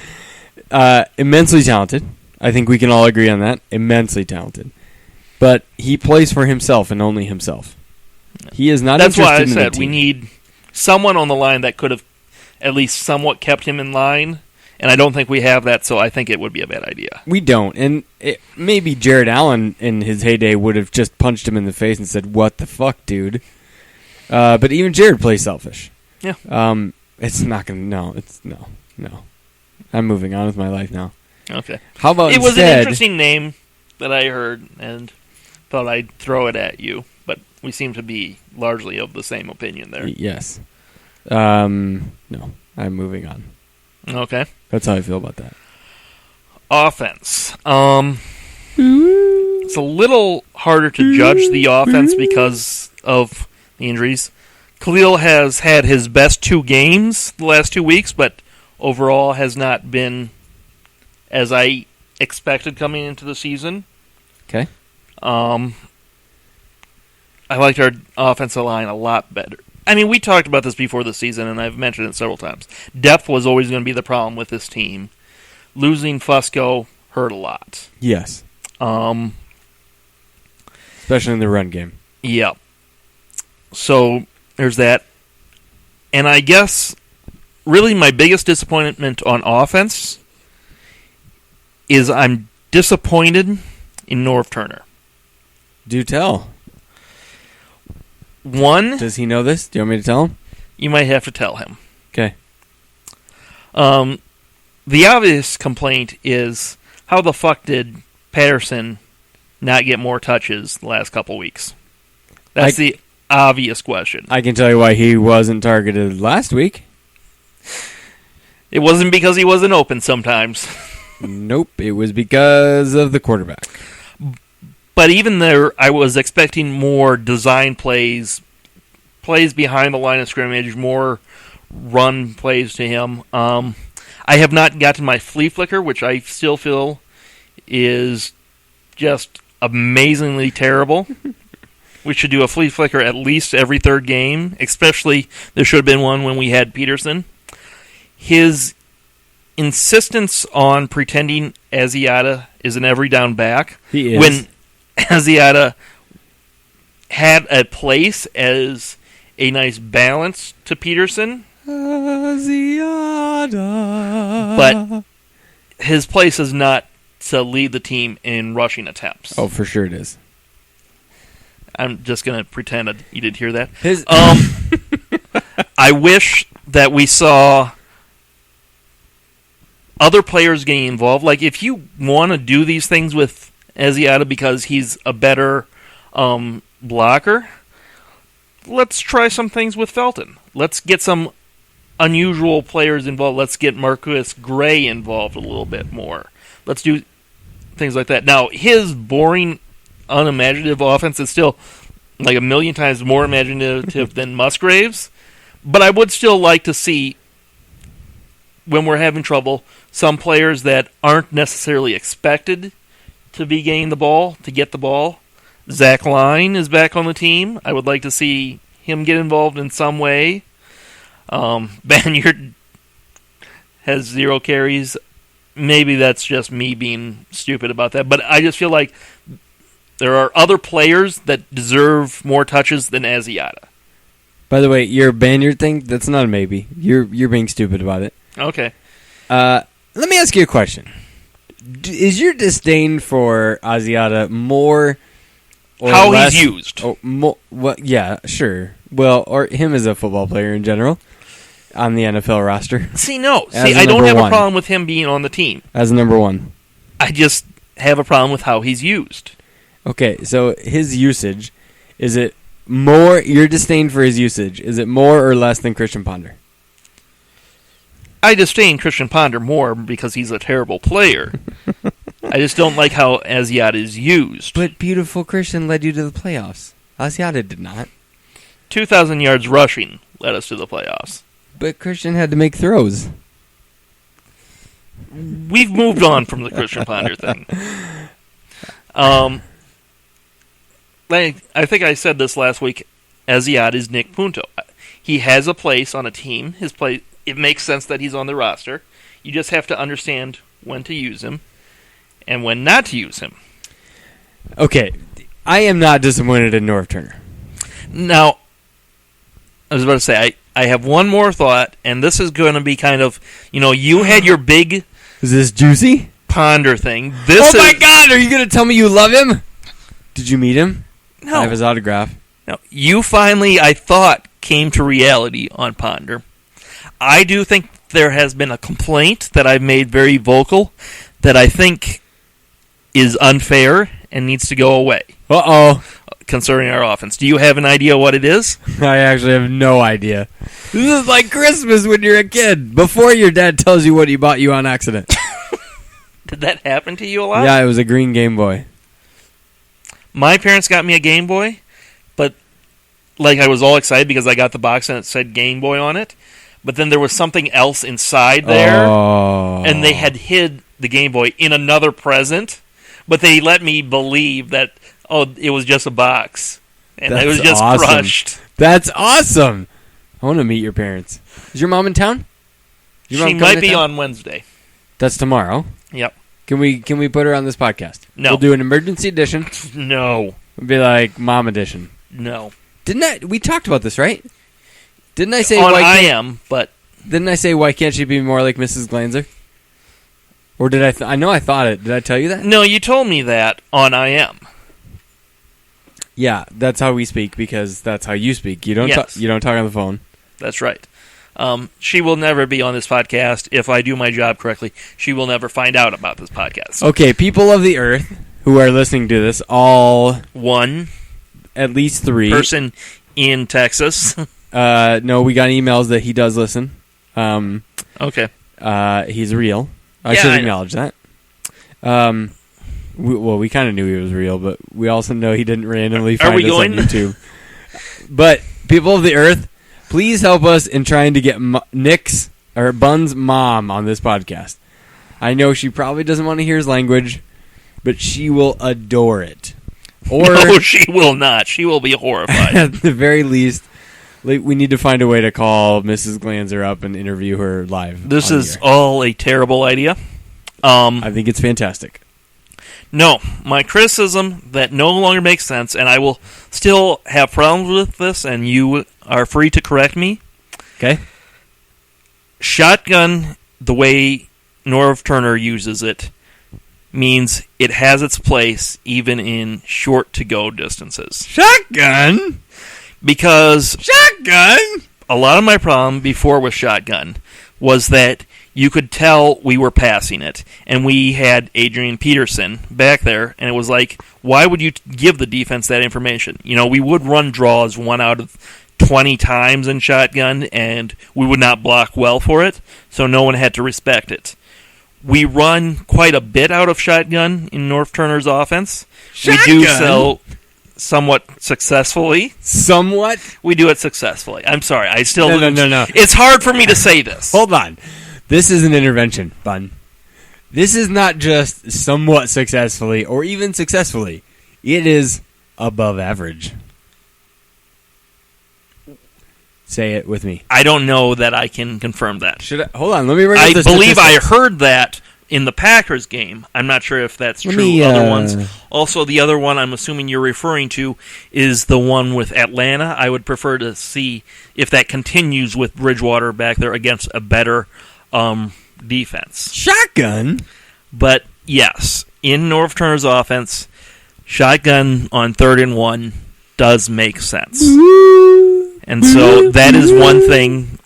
Okay. Immensely talented. I think we can all agree on that. Immensely talented. But he plays for himself and only himself. He is not That's interested why I in the said team. we need someone on the line that could have at least somewhat kept him in line. And I don't think we have that, so I think it would be a bad idea. We don't. And maybe Jared Allen in his heyday would have just punched him in the face and said, "What the fuck, dude?" But even Jared plays selfish. Yeah. It's not going to... No. I'm moving on with my life now. Okay. How about It was instead, an interesting name that I heard and thought I'd throw it at you, but we seem to be largely of the same opinion there. Yes. No. I'm moving on. Okay. That's how I feel about that. Offense. It's a little harder to judge the offense because of the injuries. Khalil has had his best 2 games the last 2 weeks, but overall has not been as I expected coming into the season. Okay. I liked our offensive line a lot better. I mean, we talked about this before the season, and I've mentioned it several times. Depth was always going to be the problem with this team. Losing Fusco hurt a lot. Yes. Especially in the run game. Yep. So, there's that. And I guess, really my biggest disappointment on offense is I'm disappointed in Norv Turner. Do tell. One... Does he know this? Do you want me to tell him? You might have to tell him. Okay. The obvious complaint is, how the fuck did Patterson not get more touches the last couple weeks? That's the obvious question. I can tell you why he wasn't targeted last week. It wasn't because he wasn't open sometimes. Nope, it was because of the quarterback. But even there, I was expecting more design plays behind the line of scrimmage, more run plays to him. I have not gotten my flea flicker, which I still feel is just amazingly terrible. We should do a flea flicker at least every third game, especially there should have been one when we had Peterson. His insistence on pretending Asiata is an every down back. He is. When Asiata had a place as a nice balance to Peterson, Asiata. but his place is not to lead the team in rushing attempts. Oh, for sure it is. I'm just going to pretend you didn't hear that. I wish that we saw other players getting involved. Like, if you want to do these things with Asiata because he's a better blocker, let's try some things with Felton. Let's get some unusual players involved. Let's get Marcus Gray involved a little bit more. Let's do things like that. Now, his boring, unimaginative offense is still like a million times more imaginative than Musgrave's, but I would still like to see, when we're having trouble, some players that aren't necessarily expected to be getting the ball, to get the ball. Zach Line is back on the team. I would like to see him get involved in some way. Banyard has 0 carries. Maybe that's just me being stupid about that, but I just feel like there are other players that deserve more touches than Asiata. By the way, your Banyard thing, that's not a maybe. You're being stupid about it. Okay. Let me ask you a question. Is your disdain for Asiata more or how less, he's used? Yeah, sure. Well, or him as a football player in general on the NFL roster. I don't have a problem with him being on the team. As number 1. I just have a problem with how he's used. Okay, so his usage, is it more, your disdain for his usage, is it more or less than Christian Ponder? I disdain Christian Ponder more because he's a terrible player. I just don't like how Asiata is used. But beautiful Christian led you to the playoffs. Asiata did not. 2,000 yards rushing led us to the playoffs. But Christian had to make throws. We've moved on from the Christian Ponder thing. I think I said this last week. Asiata is Nick Punto. He has a place on a team. It makes sense that he's on the roster. You just have to understand when to use him and when not to use him. Okay, I am not disappointed in Norv Turner. Now, I was about to say, I have one more thought, and this is going to be kind of, you had your big... Is this juicy? Ponder thing. My God, are you going to tell me you love him? Did you meet him? No. I have his autograph. No. You finally, I thought, came to reality on Ponder. I do think there has been a complaint that I've made very vocal that I think is unfair and needs to go away. Uh-oh. Concerning our offense. Do you have an idea what it is? I actually have no idea. This is like Christmas when you're a kid, before your dad tells you what he bought you on accident. Did that happen to you a lot? Yeah, it was a green Game Boy. My parents got me a Game Boy, but I was all excited because I got the box and it said Game Boy on it. But then there was something else inside there, and they had hid the Game Boy in another present, but they let me believe that, it was just a box, and it was just awesome. crushed. That's awesome. I want to meet your parents. Is your mom in town? She might be on Wednesday. That's tomorrow. Yep. Can we put her on this podcast? No. We'll do an emergency edition. No. It'll be like mom edition. No. We talked about this, right? Didn't I say but didn't I say why can't she be more like Mrs. Glanzer? Or did I? I know I thought it. Did I tell you that? No, you told me that on I Am. Yeah, that's how we speak because that's how you speak. You don't. Yes. You don't talk on the phone. That's right. She will never be on this podcast. If I do my job correctly, she will never find out about this podcast. Okay, people of the earth who are listening to this, all one, at least 3 person in Texas. No, we got emails that he does listen. Okay. He's real. I should acknowledge that. We kind of knew he was real, but we also know he didn't randomly find us on YouTube. But people of the earth, please help us in trying to get Nick's or Bun's mom on this podcast. I know she probably doesn't want to hear his language, but she will adore it. Or no, she will not. She will be horrified. At the very least, we need to find a way to call Mrs. Glanzer up and interview her live. This is all a terrible idea. I think it's fantastic. No, my criticism that no longer makes sense, and I will still have problems with this, and you are free to correct me. Okay. Shotgun, the way Norv Turner uses it, means it has its place even in short-to-go distances. Shotgun? Because Shotgun? A lot of my problem before with shotgun was that you could tell we were passing it, and we had Adrian Peterson back there, and it was like, why would you give the defense that information? We would run draws 1 out of 20 times in shotgun, and we would not block well for it, so no one had to respect it. We run quite a bit out of shotgun in North Turner's offense. Shotgun? We do so somewhat successfully. Somewhat? We do it successfully. I'm sorry. I still No. It's hard for me to say this. Hold on. This is an intervention, Bun. This is not just somewhat successfully or even successfully. It is above average. Say it with me. I don't know that I can confirm that. Hold on, let me bring up I the believe I statistics. heard that in the Packers game. I'm not sure if that's true. Other ones. Also, the other one I'm assuming you're referring to is the one with Atlanta. I would prefer to see if that continues with Bridgewater back there against a better defense. Shotgun? But yes, in North Turner's offense, shotgun on 3rd and 1 does make sense. And so that is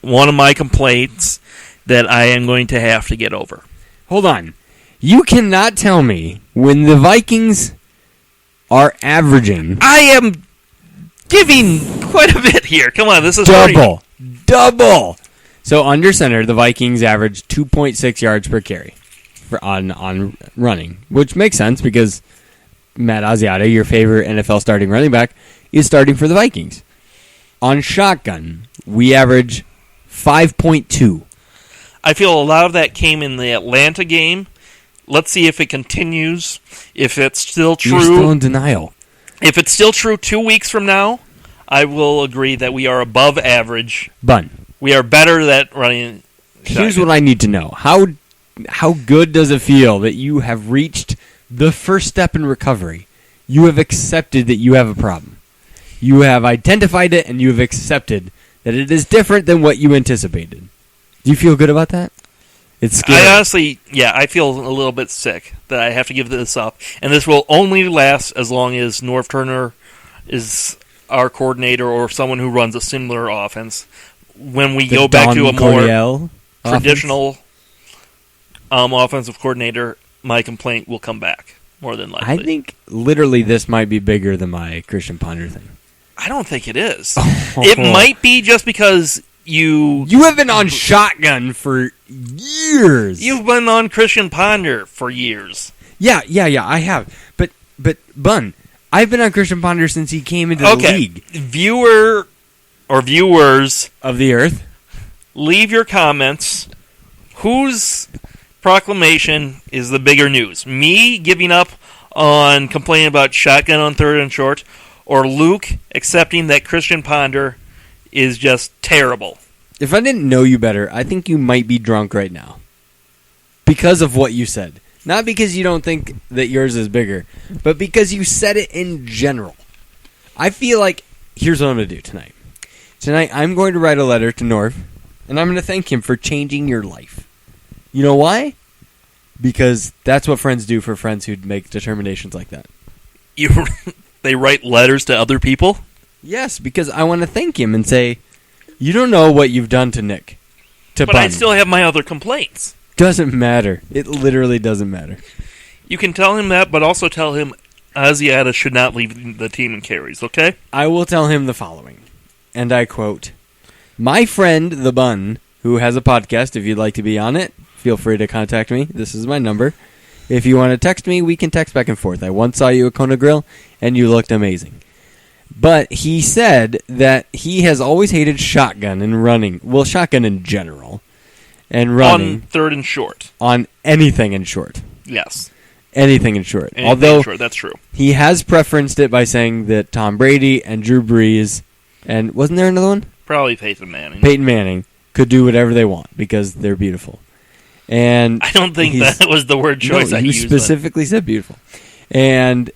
one of my complaints that I am going to have to get over. Hold on. You cannot tell me when the Vikings are averaging I am giving quite a bit here. Come on, this is double. So under center, the Vikings average 2.6 yards per carry on running, which makes sense because Matt Asiata, your favorite NFL starting running back, is starting for the Vikings. On shotgun, we average 5.2. I feel a lot of that came in the Atlanta game. Let's see if it continues. If it's still true. You're still in denial. If it's still true 2 weeks from now, I will agree that we are above average. Bun. We are better at running shotgun. Here's what I need to know. How good does it feel that you have reached the first step in recovery? You have accepted that you have a problem. You have identified it, and you have accepted that it is different than what you anticipated. Do you feel good about that? It's scary. I honestly, I feel a little bit sick that I have to give this up. And this will only last as long as North Turner is our coordinator or someone who runs a similar offense. When we go back to a more traditional offensive coordinator, my complaint will come back, more than likely. I think literally this might be bigger than my Christian Ponder thing. I don't think it is. It might be just because you have been on shotgun for years. You've been on Christian Ponder for years. Yeah, I have. But Bun, I've been on Christian Ponder since he came into the league. Viewer or viewers of the earth, leave your comments. Whose proclamation is the bigger news? Me giving up on complaining about shotgun on 3rd and short, or Luke accepting that Christian Ponder is just terrible? If I didn't know you better, I think you might be drunk right now. Because of what you said. Not because you don't think that yours is bigger, but because you said it in general. I feel like, here's what I'm going to do tonight. Tonight, I'm going to write a letter to Norv, and I'm going to thank him for changing your life. You know why? Because that's what friends do for friends who make determinations like that. They write letters to other people? Yes, because I want to thank him and say, you don't know what you've done to Nick. But I still have my other complaints. Doesn't matter. It literally doesn't matter. You can tell him that, but also tell him Asiata should not leave the team in carries, okay? I will tell him the following, and I quote, "My friend, the Bun, who has a podcast, if you'd like to be on it, feel free to contact me. This is my number. If you want to text me, we can text back and forth. I once saw you at Kona Grill, and you looked amazing." But he said that he has always hated shotgun and running. Well, shotgun in general. And running. On 3rd and short. On anything in short. Yes. Anything in short. Anything Although in short, that's true. He has preferenced it by saying that Tom Brady and Drew Brees, and wasn't there another one? Probably Peyton Manning. Peyton Manning could do whatever they want because they're beautiful. And I don't think that was the word choice I used. You specifically said beautiful. And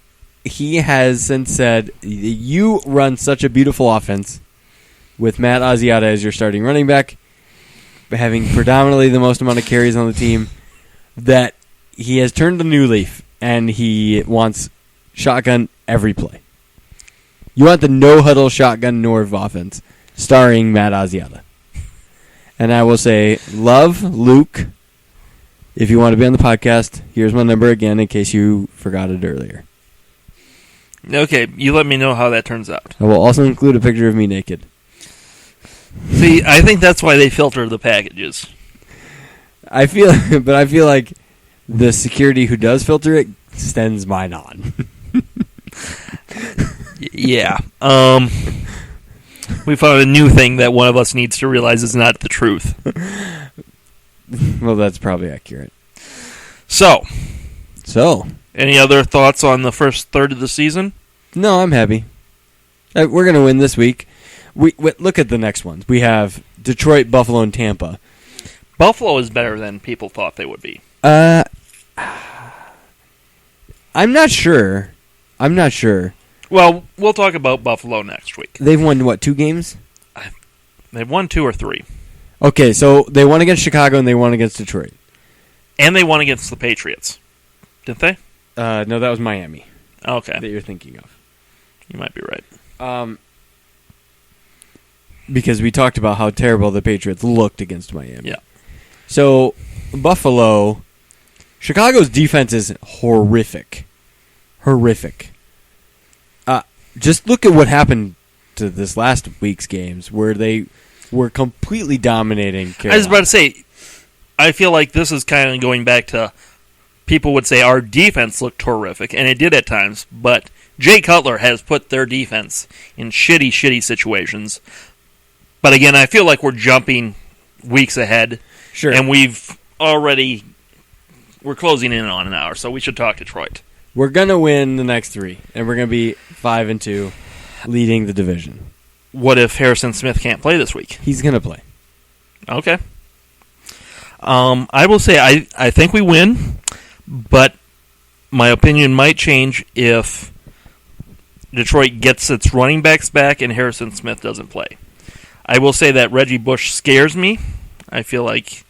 he has since said, you run such a beautiful offense with Matt Asiata as your starting running back, having predominantly the most amount of carries on the team, that he has turned a new leaf, and he wants shotgun every play. You want the no-huddle shotgun Norv offense, starring Matt Asiata. And I will say, love, Luke, if you want to be on the podcast, here's my number again in case you forgot it earlier. Okay, you let me know how that turns out. I will also include a picture of me naked. See, I think that's why they filter the packages. I feel like the security who does filter it sends mine on. Yeah. We found a new thing that one of us needs to realize is not the truth. Well, that's probably accurate. So, any other thoughts on the first third of the season? No, I'm happy. We're going to win this week. We look at the next ones. We have Detroit, Buffalo, and Tampa. Buffalo is better than people thought they would be. I'm not sure. Well, we'll talk about Buffalo next week. They've won, what, 2 games? They've won 2 or 3. Okay, so they won against Chicago and they won against Detroit. And they won against the Patriots. Didn't they? No, that was Miami. Okay. That you're thinking of. You might be right. Because we talked about how terrible the Patriots looked against Miami. Yeah. So, Buffalo, Chicago's defense is horrific. Just look at what happened to this last week's games, where they were completely dominating Carolina. I was about to say, I feel like this is kind of going back to, people would say our defense looked horrific, and it did at times, but Jay Cutler has put their defense in shitty situations. But again, I feel like we're jumping weeks ahead. Sure. And we're closing in on an hour, so we should talk Detroit. We're going to win the next 3, and we're going to be 5-2, leading the division. What if Harrison Smith can't play this week? He's going to play. Okay. I will say I think we win, but my opinion might change if Detroit gets its running backs back and Harrison Smith doesn't play. I will say that Reggie Bush scares me. I feel like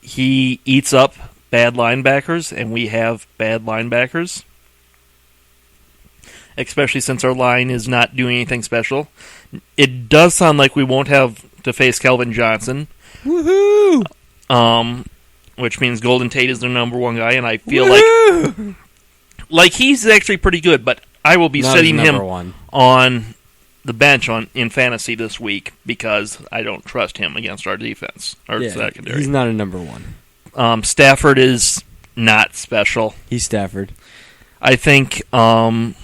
he eats up bad linebackers, and we have bad linebackers, especially since our line is not doing anything special. It does sound like we won't have to face Kelvin Johnson. Woohoo! Which means Golden Tate is their number 1 guy, and I feel Woohoo! like he's actually pretty good, but I will be Not setting him one. on the bench in fantasy this week because I don't trust him against our defense, our secondary. He's not a number 1. Stafford is not special. He's Stafford. I think Scott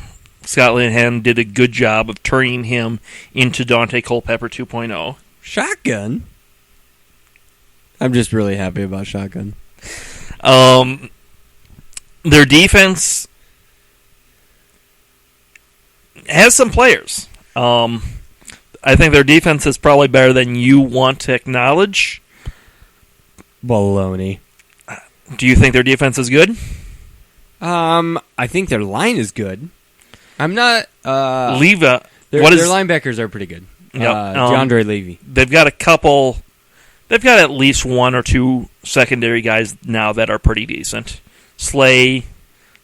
Linehan did a good job of turning him into Dante Culpepper 2.0. Shotgun? I'm just really happy about Shotgun. Their defense has some players. I think their defense is probably better than you want to acknowledge. Baloney. Do you think their defense is good? I think their line is good. I'm not. Leva. Their linebackers are pretty good. Yep. DeAndre Levy. They've got a couple. They've got at least 1 or 2 secondary guys now that are pretty decent. Slay,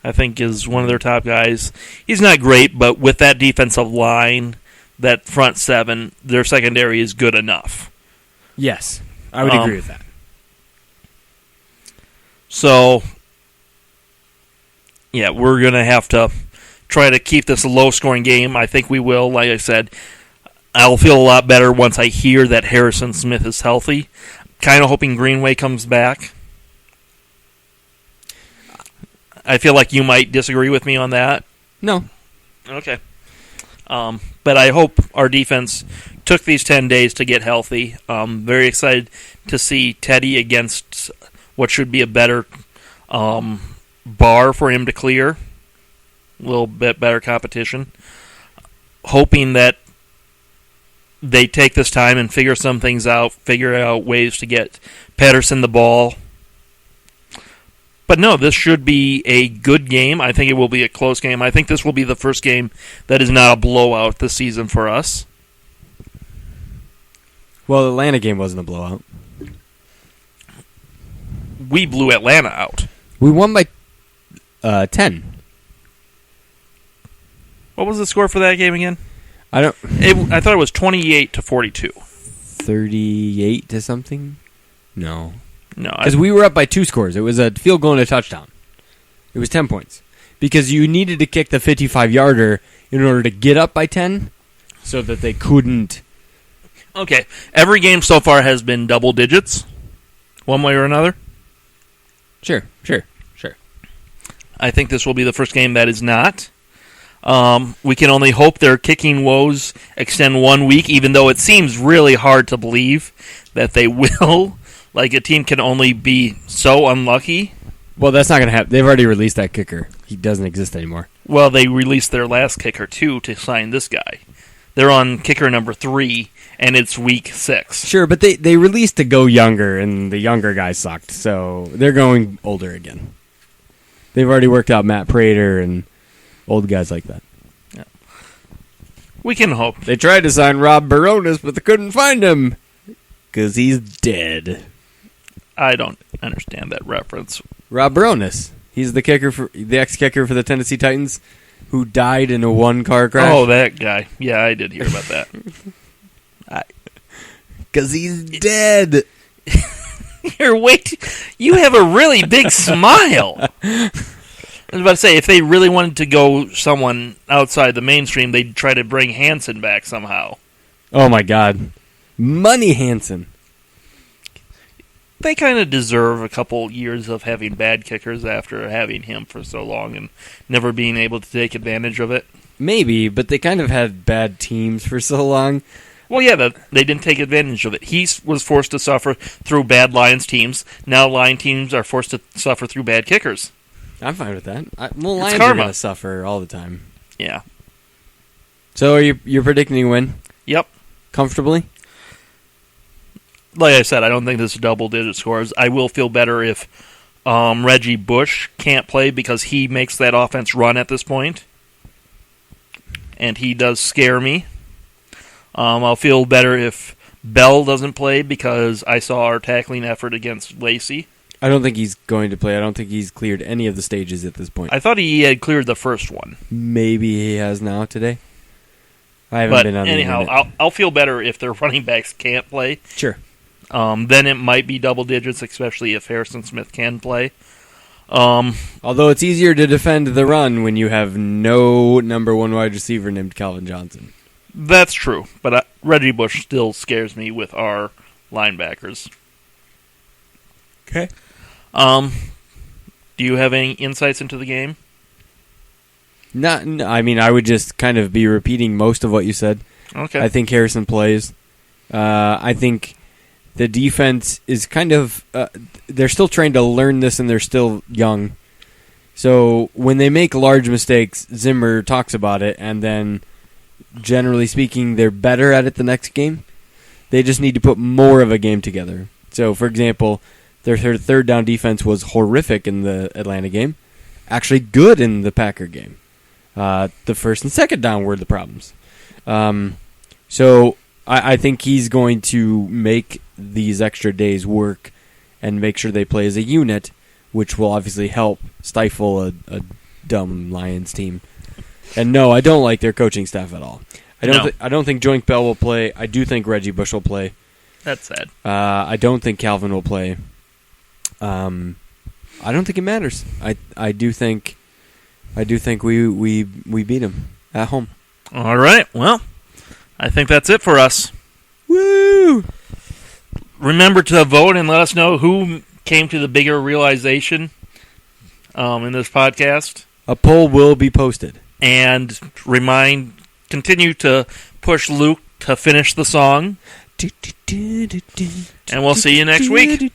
I think, is one of their top guys. He's not great, but with that defensive line, that front 7, their secondary is good enough. Yes, I would agree with that. So, yeah, we're going to have to try to keep this a low-scoring game. I think we will. Like I said, I'll feel a lot better once I hear that Harrison Smith is healthy. Kind of hoping Greenway comes back. I feel like you might disagree with me on that. No. Okay. But I hope our defense took these 10 days to get healthy. Very excited to see Teddy against what should be a better bar for him to clear. A little bit better competition. Hoping that they take this time and figure some things out, figure out ways to get Patterson the ball. But no, this should be a good game. I think it will be a close game. I think this will be the first game that is not a blowout this season for us. Well, the Atlanta game wasn't a blowout. We blew Atlanta out. We won by 10. What was the score for that game again? I thought it was 28-42. 38 to something? No. No, because we were up by 2 scores. It was a field goal and a touchdown. It was 10 points. Because you needed to kick the 55-yarder in order to get up by 10 so that they couldn't Okay. Every game so far has been double digits, one way or another. Sure. I think this will be the first game that is not. We can only hope their kicking woes extend 1 week, even though it seems really hard to believe that they will. Like, a team can only be so unlucky. Well, that's not going to happen. They've already released that kicker. He doesn't exist anymore. Well, they released their last kicker, too, to sign this guy. They're on kicker number 3, and it's week 6. Sure, but they released to go younger, and the younger guy sucked, so they're going older again. They've already worked out Matt Prater and old guys like that. Yeah. We can hope. They tried to sign Rob Baronis, but they couldn't find him because he's dead. I don't understand that reference. Rob Baronis. He's the ex-kicker for the Tennessee Titans who died in a one-car crash. Oh, that guy. Yeah, I did hear about that. Because he's dead. You have a really big smile. I was about to say, if they really wanted to go someone outside the mainstream, they'd try to bring Hansen back somehow. Oh, my God. Money Hansen. They kind of deserve a couple years of having bad kickers after having him for so long and never being able to take advantage of it. Maybe, but they kind of had bad teams for so long. Well, yeah, they didn't take advantage of it. He was forced to suffer through bad Lions teams. Now Lion teams are forced to suffer through bad kickers. I'm fine with that. Lions are going to suffer all the time. Yeah. So you're predicting a win? Yep. Comfortably? Like I said, I don't think this is double-digit scores. I will feel better if Reggie Bush can't play because he makes that offense run at this point. And he does scare me. I'll feel better if Bell doesn't play because I saw our tackling effort against Lacey. I don't think he's going to play. I don't think he's cleared any of the stages at this point. I thought he had cleared the first one. Maybe he has now today. I haven't been on the internet. Anyhow, I'll feel better if their running backs can't play. Sure. Then it might be double digits, especially if Harrison Smith can play. Although it's easier to defend the run when you have no number one wide receiver named Calvin Johnson. That's true, but Reggie Bush still scares me with our linebackers. Okay. Do you have any insights into the game? I would just kind of be repeating most of what you said. Okay. I think Harrison plays. I think the defense is kind of... they're still trying to learn this, and they're still young. So when they make large mistakes, Zimmer talks about it, and then, generally speaking, they're better at it the next game. They just need to put more of a game together. So, for example, their third down defense was horrific in the Atlanta game. Actually good in the Packer game. The first and second down were the problems. So I think he's going to make these extra days work and make sure they play as a unit, which will obviously help stifle a dumb Lions team. And no, I don't like their coaching staff at all. I don't think Joink Bell will play. I do think Reggie Bush will play. That's sad. I don't think Calvin will play. I don't think it matters. I do think we beat him at home. All right. Well, I think that's it for us. Woo! Remember to vote and let us know who came to the bigger realization in this podcast. A poll will be posted. And continue to push Luke to finish the song. And we'll see you next week.